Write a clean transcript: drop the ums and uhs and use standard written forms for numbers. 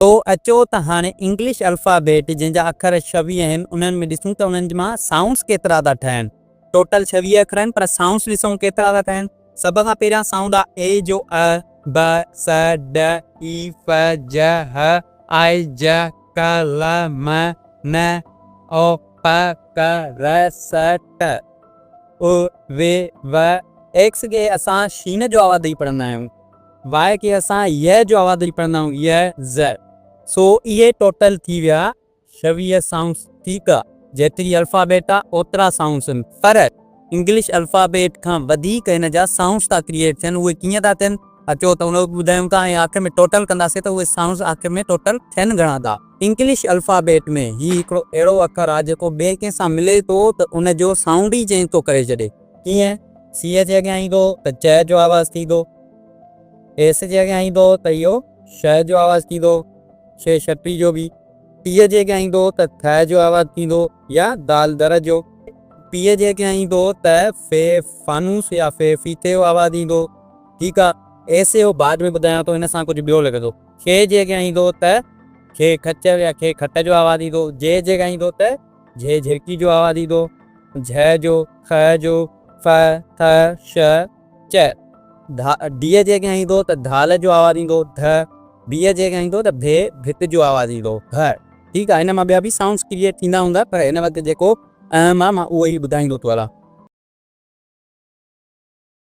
तो अचो त हाणे इंग्लिश अल्फ़ाबेट जंहिंजा अखर 26 आहिनि उन्हनि में ॾिसूं त उन्हनि मां साउंड्स केतिरा था ठहनि। टोटल 26 अखर आहिनि पर साउंड्स ॾिसूं केतिरा था ठहनि। सभ खां पहिरियां साउंड आहे ए जो अ, ब, स, ड, ई, फ, ज, ह, आई, ज, क, ल, म, न, ओ, प, क, र, स, ट, उ, वे, व। एक्स खे असां शीन जो आवाज़ ॾेई पढ़ंदा आहियूं। वाय खे असां य जो आवाज़ ॾेई पढ़ंदा आहियूं, य, ज़। सो इहे टोटल थी विया 26 साउंड्स। ठीकु आहे, जेतिरी अल्फ़ाबेट आहे ओतिरा साउंड्स आहिनि, पर इंग्लिश अल्फ़ाबेट खां वधीक हिन जा साउंड्स था क्रिएट थियनि। उहे कीअं था थियनि अचो त उन ॿुधायूं था, ऐं आख़िर में टोटल कंदासीं त उहे साउंड्स आख़िर में टोटल थियनि घणा था। इंग्लिश अल्फ़ाबेट में ही हिकिड़ो अहिड़ो अखर आहे जेको ॿिए कंहिं सां मिले थो त उन जो साउंड ई चेंज थो करे छॾे। कीअं? सी जे अॻियां ईंदो त च जो आवाज़ थींदो, एस जे अॻियां ईंदो त इहो श जो आवाज़ थींदो, शे छटी जो बि। टीअ जे अॻियां ईंदो त थ जो आवाज़ थींदो या दाल दर जो। पीअ जे अॻियां ईंदो त फे फानूस या फे फीथे जो आवाज़ ईंदो। ठीकु आहे, एस जो बाद में ॿुधायां थो, हिन सां कुझु ॿियो लॻंदो। खे जे अॻियां ईंदो त खे खचर या खे खट जो आवाज़ ईंदो। जे अॻियां ईंदो त झे झिरकी जो आवाज़ ईंदो। झ जो, ख जो, फ, थ, श, च। डीअ जे अॻियां ईंदो त धाल जो आवाज़ ईंदो, ध। बीअ जे अॻियां ईंदो त भे भित जो आवाज़ ईंदो, भ। ठीकु आहे, हिन मां ॿिया बि साउंड्स क्रिएट थींदा हूंदा पर हिन वक़्तु जेको अहम आहे मां उहो ई ॿुधाईंदो थो हलां।